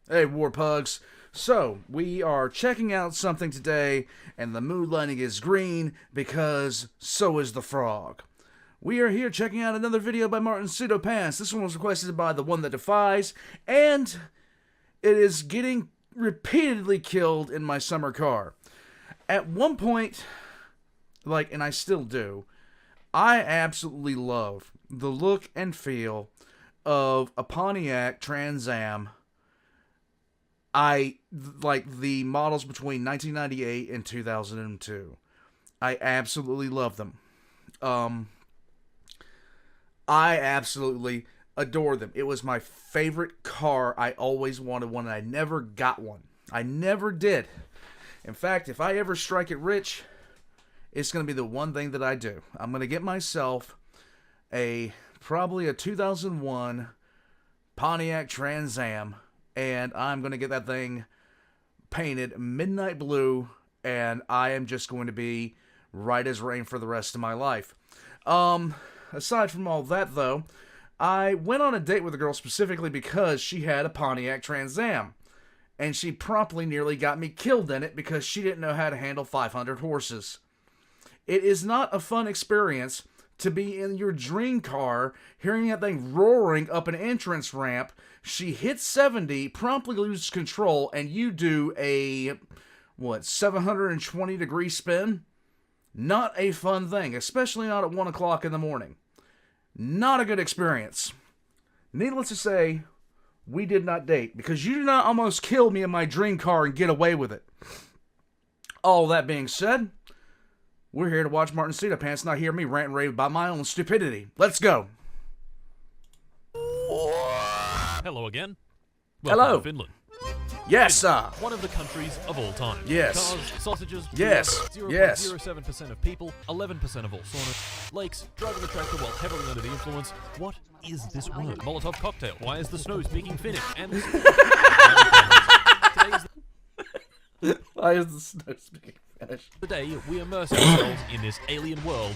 Hey, War Pugs. So, we are checking out something today, and the mood lighting is green because so is the frog. We are here checking out another video by Martincitopants. This one was requested by the one that defies, and it is getting repeatedly killed in my summer car. At one point, and I still do, I absolutely love the look and feel of a Pontiac Trans Am. I like the models between 1998 and 2002. I absolutely love them. I absolutely adore them. It was my favorite car. I always wanted one, and I never got one. I never did. In fact, if I ever strike it rich, it's going to be the one thing that I do. I'm going to get myself probably a 2001 Pontiac Trans Am, and I'm going to get that thing painted midnight blue, and I am just going to be right as rain for the rest of my life. Aside from all that, though, I went on a date with a girl specifically because she had a Pontiac Trans Am, and she promptly nearly got me killed in it because she didn't know how to handle 500 horses. It is not a fun experience to be in your dream car, hearing that thing roaring up an entrance ramp. She hits 70, promptly loses control, and you do a, 720-degree spin? Not a fun thing, especially not at 1 o'clock in the morning. Not a good experience. Needless to say, we did not date, because you did not almost kill me in my dream car and get away with it. All that being said, we're here to watch Martincitopants, not hear me rant and rave about my own stupidity. Let's go. Hello again. Welcome Hello. to Finland. Yes, sir. One of the countries of all time. Yes. Cars, sausages, Yes. 0.07% of people, 11% of all saunas, lakes, driving the tractor while heavily under the influence. What is this word? Molotov cocktail. Why is the snow speaking Finnish? And Why is the snow speaking Finnish? today we immerse ourselves in this alien world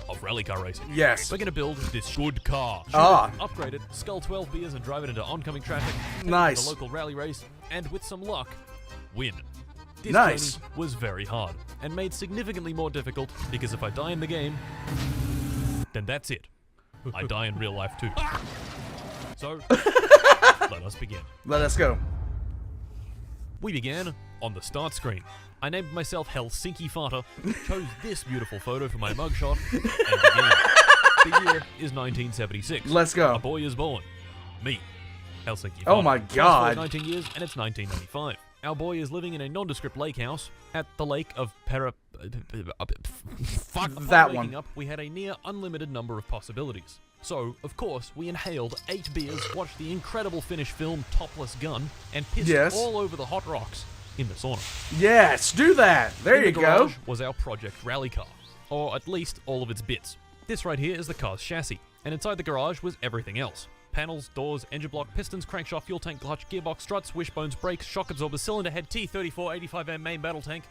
of rally car racing. Yes. We're going to build this good car. Upgrade it, scull 12 beers and drive it into oncoming traffic. Take Nice. it to the local rally race, and with some luck, win. This Nice. journey was very hard, and made significantly more difficult, because if I die in the game, then that's it. I die in real life too. So, let us begin. Let us go. We began on the start screen. I named myself Helsinki Fata, chose this beautiful photo for my mugshot, and began. The year is 1976. Let's go. A boy is born. Me. Helsinki Fata. Oh my Fast God. forward 19 years, and it's 1995. Our boy is living in a nondescript lake house at the lake of Fuck. Upon That waking one. up, we had a near unlimited number of possibilities. So, of course, we inhaled 8 beers, watched the incredible Finnish film Topless Gun, and pissed Yes. all over the hot rocks in the sauna. Yes, do that. There In you the go. garage was our project rally car, or at least all of its bits. This right here is the car's chassis, and inside the garage was everything else. Panels, doors, engine block, pistons, crankshaft, fuel tank, clutch, gearbox, struts, wishbones, brakes, shock absorber, cylinder head, T-34 85M main battle tank.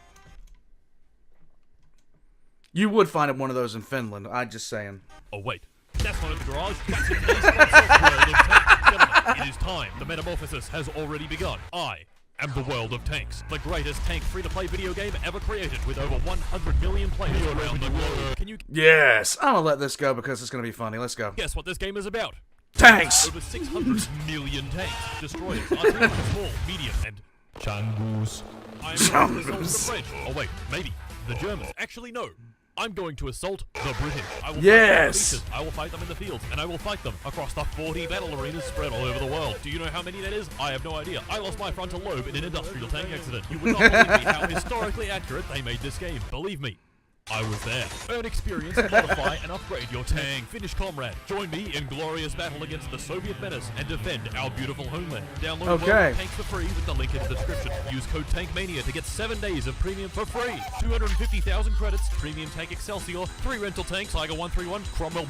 You would find one of those in Finland. I'm just saying. Oh wait, that's not in the garage. That's in the sponsor, World of Tanks. Gentlemen, it is time. The metamorphosis has already begun. I am the World of Tanks, the greatest tank free-to-play video game ever created, with over 100 million players around the globe. Can you Yes. I'm going to let this go because it's going to be funny. Let's go. guess what this game is about? Tanks. Over 600 million tanks, destroyers, artillery, small, medium, and Changus. I am going to assault the French. Oh wait, maybe the Germans. Actually, no. I'm going to assault the British. I will Yes. fight them in the beaches, I will fight them in the fields, and I will fight them across the 40 battle arenas spread all over the world. Do you know how many that is? I have no idea. I lost my frontal lobe in an industrial tank accident. You would not believe me how historically accurate they made this game. Believe me. I was there. Earn experience, modify, and upgrade your tank. Finnish comrade, join me in glorious battle against the Soviet menace and defend our beautiful homeland. Download World Okay. of Tanks for free with the link in the description. Use code TANKMANIA to get 7 days of premium for free. 250,000 credits, premium tank Excelsior, 3 rental tanks, Tiger 131, Cromwell,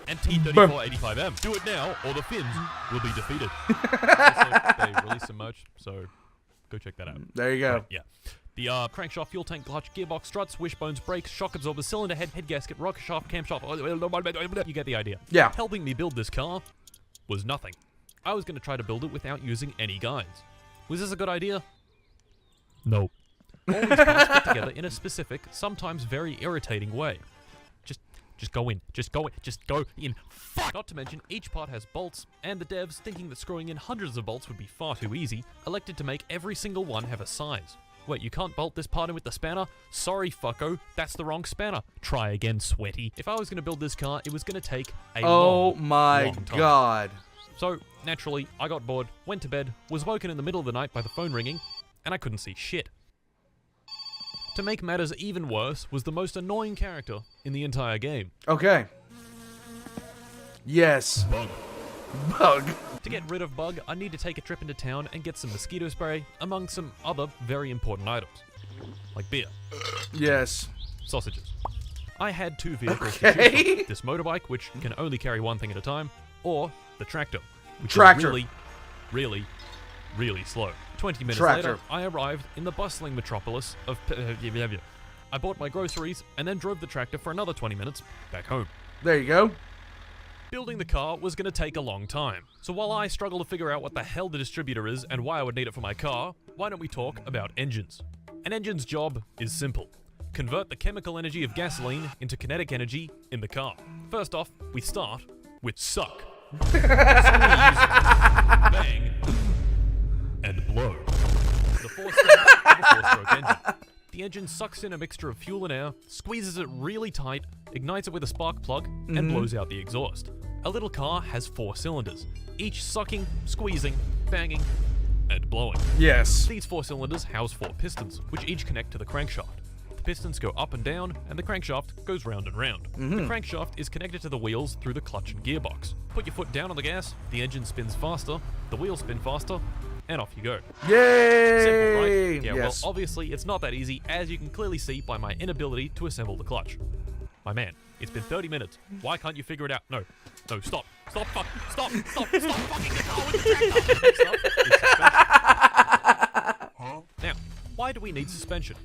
and T-34 85M. Do it now, or the Finns will be defeated. Also, they released some merch, so go check that out. There you go. Yeah. The crankshaft, fuel tank, clutch, gearbox, struts, wishbones, brakes, shock absorber, cylinder head, head gasket, rocker shaft, camshaft. You get the idea. Yeah. Helping me build this car was nothing. I was going to try to build it without using any guides. Was this a good idea? No. All these parts fit together in a specific, sometimes very irritating way. Just go in. Just go in. Just go in. Fuck! Not to mention, each part has bolts, and the devs, thinking that screwing in hundreds of bolts would be far too easy, elected to make every single one have a size. Wait, you can't bolt this part in with the spanner? Sorry, fucko, that's the wrong spanner. Try again, sweaty. If I was going to build this car, it was going to take a long time. God. So, naturally, I got bored, went to bed, was woken in the middle of the night by the phone ringing, and I couldn't see shit. To make matters even worse was the most annoying character in the entire game. Okay. Yes. Bug. Bug. To get rid of Bug, I need to take a trip into town and get some mosquito spray, among some other very important items. Like beer. Yes. Sausages. I had two vehicles to choose from. This motorbike, which can only carry one thing at a time, or the tractor, which is really, really slow. 20 minutes later, I arrived in the bustling metropolis of I bought my groceries and then drove the tractor for another 20 minutes back home. There you go. Building the car was going to take a long time. So while I struggle to figure out what the hell the distributor is and why I would need it for my car, why don't we talk about engines? An engine's job is simple. Convert the chemical energy of gasoline into kinetic energy in the car. First off, we start with suck. Squeeze, bang, and blow. The four-stroke engine. The engine sucks in a mixture of fuel and air, squeezes it really tight, ignites it with a spark plug, and blows out the exhaust. A little car has 4 cylinders, each sucking, squeezing, banging, and blowing. Yes. These 4 cylinders house 4 pistons, which each connect to the crankshaft. The pistons go up and down, and the crankshaft goes round and round. The crankshaft is connected to the wheels through the clutch and gearbox. Put your foot down on the gas, the engine spins faster, the wheels spin faster, and off you go. Yay! Simple, right? Yeah, yes. Well, obviously, it's not that easy, as you can clearly see by my inability to assemble the clutch. My man, it's been 30 minutes. Why can't you figure it out? No, stop fucking the car with the tractor. Now, why do we need suspension?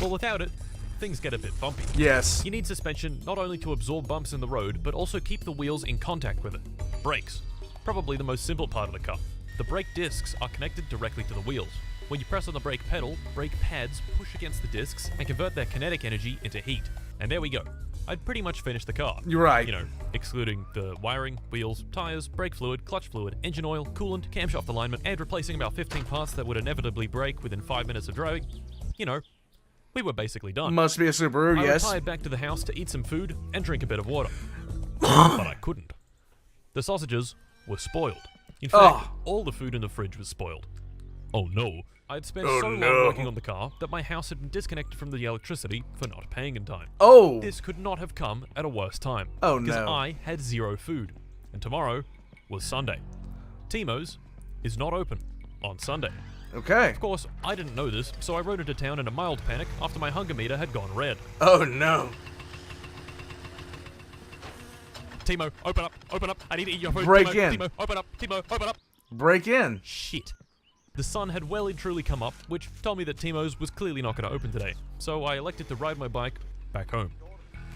Well, without it, things get a bit bumpy. Yes. You need suspension not only to absorb bumps in the road, but also keep the wheels in contact with it. Brakes. Probably the most simple part of the car. The brake discs are connected directly to the wheels. When you press on the brake pedal, brake pads push against the discs and convert their kinetic energy into heat. And there we go. I'd pretty much finished the car. You're right. You know, excluding the wiring, wheels, tires, brake fluid, clutch fluid, engine oil, coolant, camshaft alignment, and replacing about 15 parts that would inevitably break within 5 minutes of driving. You know, we were basically done. Must be a Subaru, yes. I retired back to the house to eat some food and drink a bit of water. But I couldn't. The sausages were spoiled. In fact, all the food in the fridge was spoiled. Oh no. I'd spent so long working on the car that my house had been disconnected from the electricity for not paying in time. Oh! This could not have come at a worse time. Oh because no. I had 0 food. And tomorrow was Sunday. Timo's is not open on Sunday. Okay. Of course, I didn't know this, so I rode into town in a mild panic after my hunger meter had gone red. Oh no. Timo, open up, I need to eat your food. Break Timo, in. Timo, open up. Break in. Shit. The sun had well and truly come up, which told me that Timo's was clearly not going to open today, so I elected to ride my bike back home.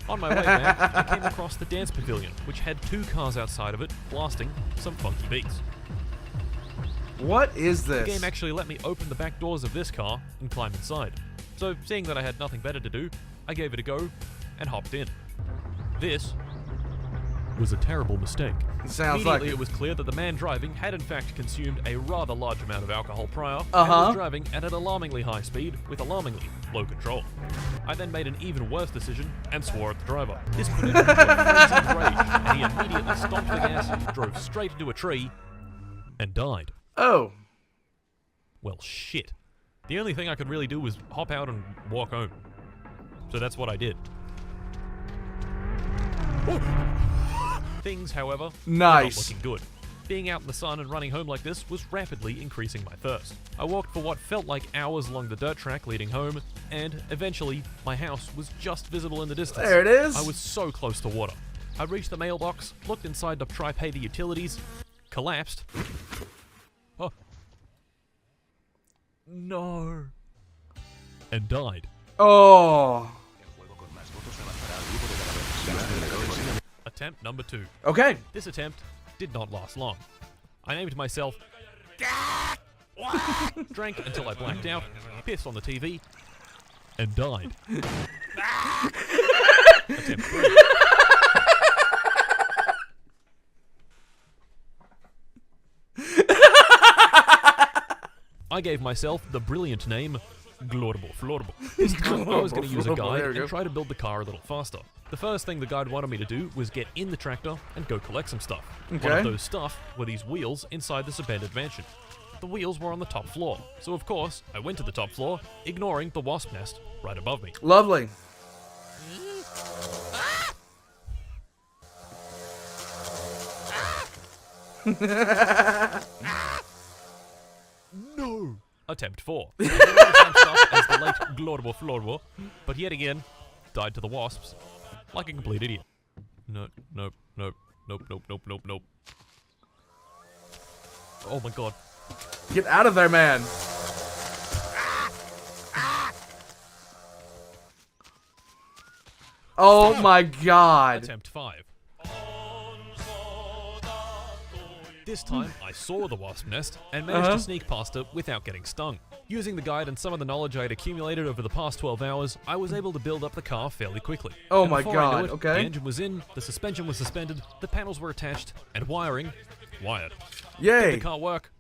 On my way back, I came across the dance pavilion, which had 2 cars outside of it, blasting some funky beats. What is this? The game actually let me open the back doors of this car and climb inside. So, seeing that I had nothing better to do, I gave it a go and hopped in. This was a terrible mistake. Sounds like Immediately, it was clear that the man driving had in fact consumed a rather large amount of alcohol prior and was driving at an alarmingly high speed with alarmingly low control. I then made an even worse decision and swore at the driver. This put him into a frenzied rage, and he immediately stomped the gas, drove straight into a tree, and died. Oh. Well, shit. The only thing I could really do was hop out and walk home. So that's what I did. Things, however, were not looking good. Being out in the sun and running home like this was rapidly increasing my thirst. I walked for what felt like hours along the dirt track leading home, and eventually, my house was just visible in the distance. There it is. I was so close to water. I reached the mailbox, looked inside to try pay the utilities, collapsed. Oh. No. And died. Oh. Attempt number 2. Okay. This attempt did not last long. I named myself drank until I blacked out, pissed on the TV, and died. Attempt 3. I gave myself the brilliant name Glorable Florable. This time I was going to use a guide and try to build the car a little faster. The first thing the guide wanted me to do was get in the tractor and go collect some stuff. Okay. One of those stuff were these wheels inside this abandoned mansion. The wheels were on the top floor, so of course I went to the top floor, ignoring the wasp nest right above me. Lovely. No! Attempt 4. I did the same stuff as the late Glorable Florable, but yet again, died to the wasps like a complete idiot. Nope. Oh my god. Get out of there, man. Oh my god. Attempt 5. This time, I saw the wasp nest and managed to sneak past it without getting stung. Using the guide and some of the knowledge I had accumulated over the past 12 hours, I was able to build up the car fairly quickly. Oh And my before I knew god, it, okay. The engine was in, the suspension was suspended, the panels were attached, and wired. Did Yay. the car work?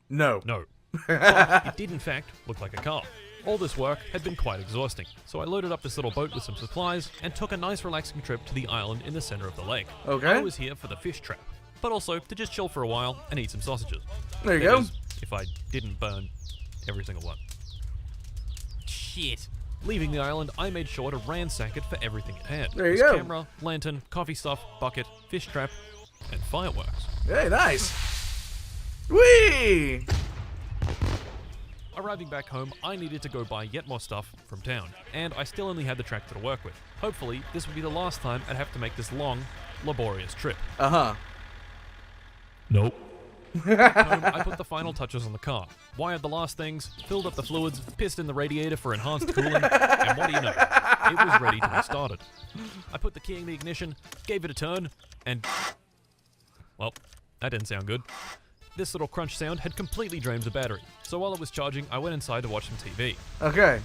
No. No. But it did in fact look like a car. All this work had been quite exhausting, so I loaded up this little boat with some supplies and took a nice relaxing trip to the island in the center of the lake. Okay. I was here for the fish trap, but also to just chill for a while and eat some sausages. There you That go. is, if I didn't burn every single one. Shit. Leaving the island, I made sure to ransack it for everything it had. There you This go. Camera, lantern, coffee stuff, bucket, fish trap, and fireworks. Hey, nice. Whee! Arriving back home, I needed to go buy yet more stuff from town, and I still only had the tractor to work with. Hopefully, this would be the last time I'd have to make this long, laborious trip. Uh-huh. Nope. Home, I put the final touches on the car, wired the last things, filled up the fluids, pissed in the radiator for enhanced cooling, and what do you know? It was ready to be started. I put the key in the ignition, gave it a turn, and... well, that didn't sound good. This little crunch sound had completely drained the battery, so while it was charging, I went inside to watch some TV. Okay.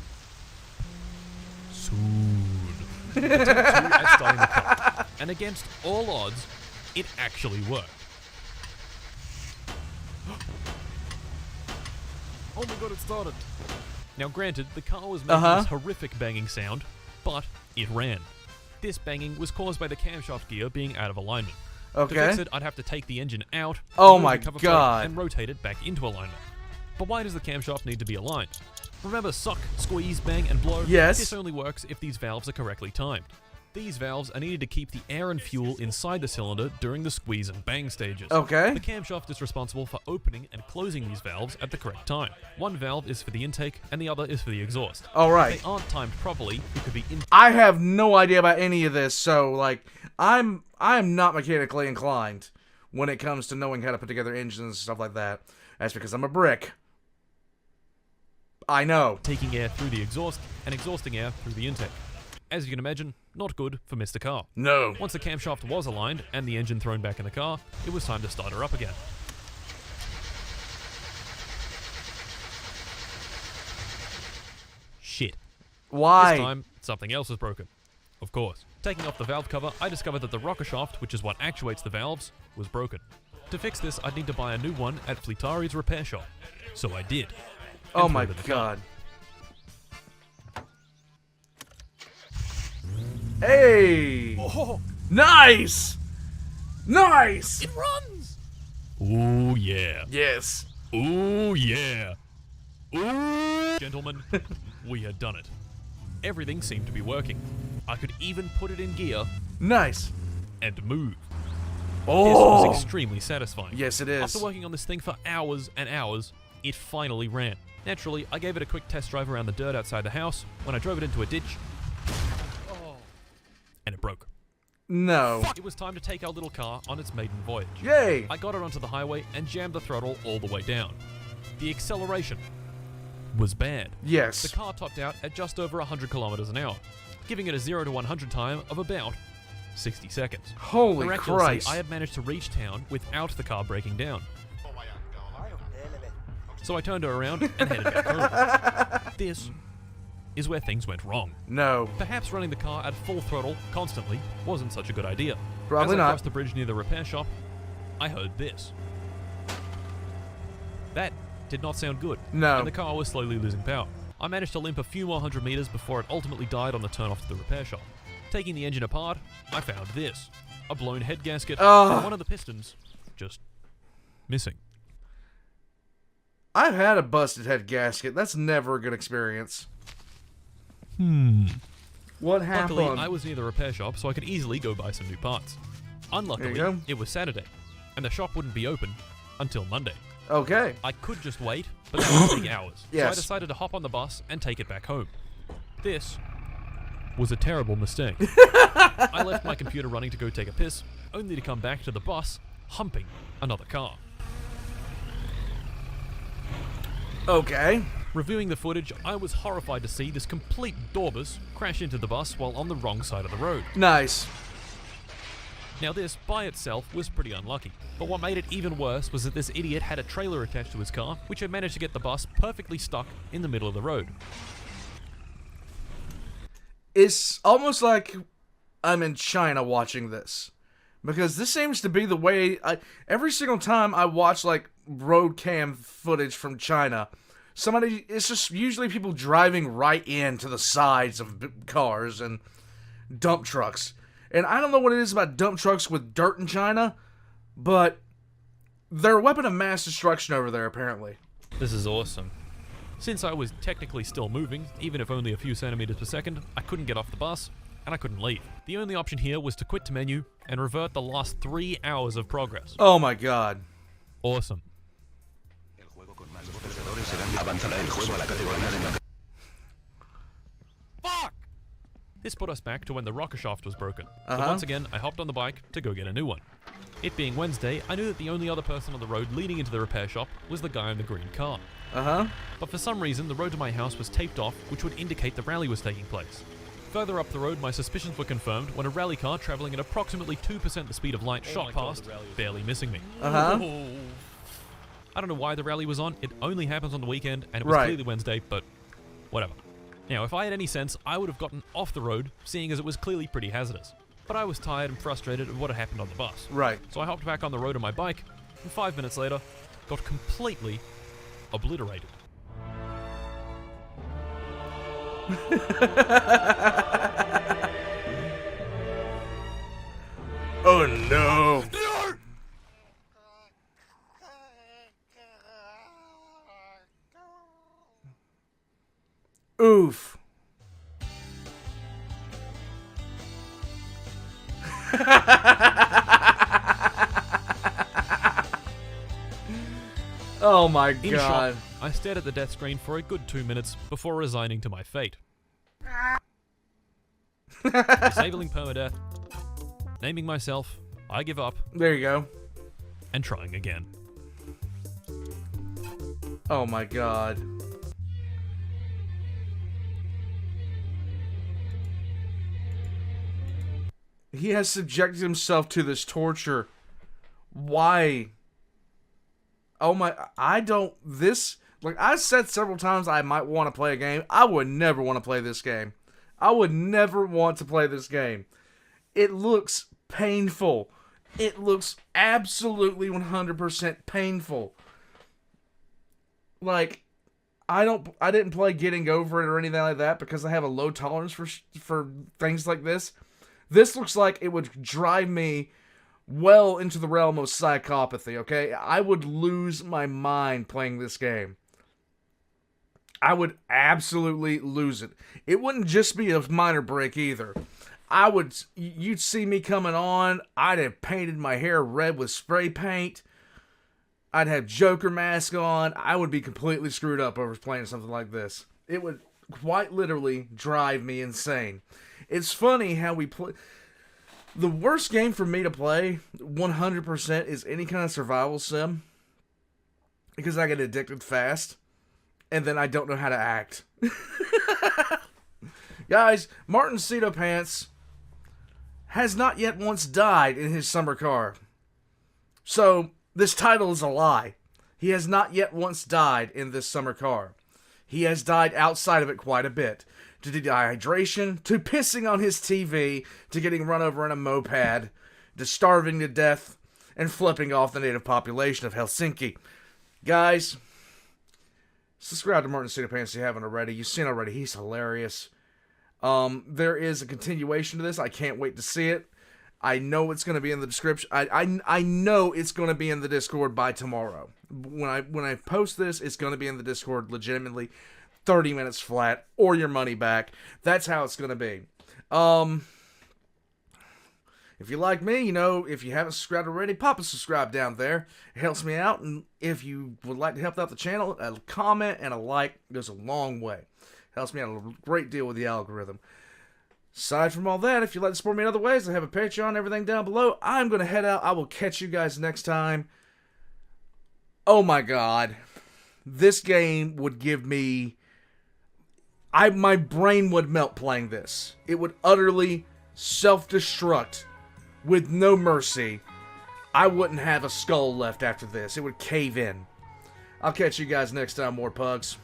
Soon. Attempt 2 at starting the car, and against all odds, it actually worked. Oh my god, it started. Now granted, the car was making this horrific banging sound, but it ran. This banging was caused by the camshaft gear being out of alignment. To Okay. fix it, I'd have to take the engine out, Oh remove my the cover plate, god. and rotate it back into alignment. But why does the camshaft need to be aligned? Remember suck, squeeze, bang, and blow? Yes. This only works if these valves are correctly timed. These valves are needed to keep the air and fuel inside the cylinder during the squeeze and bang stages. Okay. The camshaft is responsible for opening and closing these valves at the correct time. One valve is for the intake, and the other is for the exhaust. All If right. they aren't timed properly, it could be I have no idea about any of this, so like I'm not mechanically inclined when it comes to knowing how to put together engines and stuff like that. That's because I'm a brick. I know. taking air through the exhaust and exhausting air through the intake. As you can imagine, not good for Mr. Car. No. Once the camshaft was aligned and the engine thrown back in the car, it was time to start her up again. Shit. Why? This time, something else was broken. Of course. Taking off the valve cover, I discovered that the rocker shaft, which is what actuates the valves, was broken. To fix this, I'd need to buy a new one at Fleetari's repair shop. So I did. Oh And my threw it in the car. god. Hey! Oh, Nice! Nice! it runs! Ooh, yeah. Yes. Ooh, yeah. Ooh, gentlemen, we had done it. Everything seemed to be working. I could even put it in gear Nice. and move. This Oh! was extremely satisfying. Yes, it is. After working on this thing for hours and hours, it finally ran. Naturally, I gave it a quick test drive around the dirt outside the house when I drove it into a ditch. And it broke. No. It was time to take our little car on its maiden voyage. Yay! I got it onto the highway and jammed the throttle all the way down. The acceleration was bad. Yes. The car topped out at just over 100 kilometers an hour, giving it a 0 to 100 time of about 60 seconds. Holy Miraculously, Christ. I had managed to reach town without the car breaking down. so I turned her around and headed back home. This is where things went wrong. No. Perhaps running the car at full throttle constantly wasn't such a good idea. Probably As I not. crossed the bridge near the repair shop, I heard this. That did not sound good. No. And the car was slowly losing power. I managed to limp a few more 100 meters before it ultimately died on the turn off to the repair shop. Taking the engine apart, I found this. A blown head gasket and one of the pistons just missing. I've had a busted head gasket. That's never a good experience. What happened? Luckily, I was near the repair shop, so I could easily go buy some new parts. Unluckily, it was Saturday, and the shop wouldn't be open until Monday. Okay. I could just wait, but that would take hours. Yes. So I decided to hop on the bus and take it back home. This was a terrible mistake. I left my computer running to go take a piss, only to come back to the bus humping another car. Okay. Reviewing the footage, I was horrified to see this complete daurbus crash into the bus while on the wrong side of the road. Nice. Now this, by itself, was pretty unlucky. But what made it even worse was that this idiot had a trailer attached to his car, which had managed to get the bus perfectly stuck in the middle of the road. It's almost like I'm in China watching this. Because this seems to be the way... every single time I watch, like, road cam footage from China, it's just usually people driving right into the sides of cars and dump trucks. And I don't know what it is about dump trucks with dirt in China, but they're a weapon of mass destruction over there, apparently. This is awesome. Since I was technically still moving, even if only a few centimeters per second, I couldn't get off the bus, and I couldn't leave. The only option here was to quit to menu and revert the last 3 hours of progress. Oh my god. Awesome. Fuck! This put us back to when the rocker shaft was broken. So once again, I hopped on the bike to go get a new one. It being Wednesday, I knew that the only other person on the road leading into the repair shop was the guy in the green car. But for some reason, the road to my house was taped off, which would indicate the rally was taking place. Further up the road, my suspicions were confirmed when a rally car traveling at approximately 2% the speed of light shot past, barely missing me. I don't know why the rally was on. It only happens on the weekend, and it was clearly Wednesday, but whatever. Now, if I had any sense, I would have gotten off the road, seeing as it was clearly pretty hazardous. But I was tired and frustrated at what had happened on the bus. Right. So I hopped back on the road on my bike, and 5 minutes later, got completely obliterated. Oh no. Oof. Oh my In god. shock, I stared at the death screen for a good 2 minutes before resigning to my fate. Disabling permadeath, naming myself, I give up, There you go. and trying again. Oh my god. He has subjected himself to this torture. Why? Oh my, like I said several times I might want to play a game. I would never want to play this game. I would never want to play this game. It looks painful. It looks absolutely 100% painful. Like, I didn't play Getting Over It or anything like that because I have a low tolerance for things like this. This looks like it would drive me well into the realm of psychopathy, okay? I would lose my mind playing this game. I would absolutely lose it. It wouldn't just be a minor break either. You'd see me coming on, I'd have painted my hair red with spray paint. I'd have Joker mask on. I would be completely screwed up over playing something like this. It would quite literally drive me insane. It's funny how we play. The worst game for me to play, 100%, is any kind of survival sim. Because I get addicted fast. And then I don't know how to act. Guys, Martincitopants has not yet once died in his summer car. So, this title is a lie. He has not yet once died in this summer car. He has died outside of it quite a bit. To dehydration, to pissing on his TV, to getting run over in a moped, to starving to death, and flipping off the native population of Helsinki. Guys, subscribe to Martincitopants if you haven't already. You've seen already, he's hilarious. There is a continuation to this. I can't wait to see it. I know it's going to be in the description. I know it's going to be in the Discord by tomorrow. When I post this, it's going to be in the Discord legitimately 30 minutes flat or your money back. That's how it's going to be. If you like me, if you haven't subscribed already, pop a subscribe down there. It helps me out. And if you would like to help out the channel, a comment and a like goes a long way. Helps me out a great deal with the algorithm. Aside from all that, if you'd like to support me in other ways, I have a Patreon, everything down below. I'm going to head out. I will catch you guys next time. Oh my god. This game would give me... my brain would melt playing this. It would utterly self-destruct with no mercy. I wouldn't have a skull left after this. It would cave in. I'll catch you guys next time, more pugs.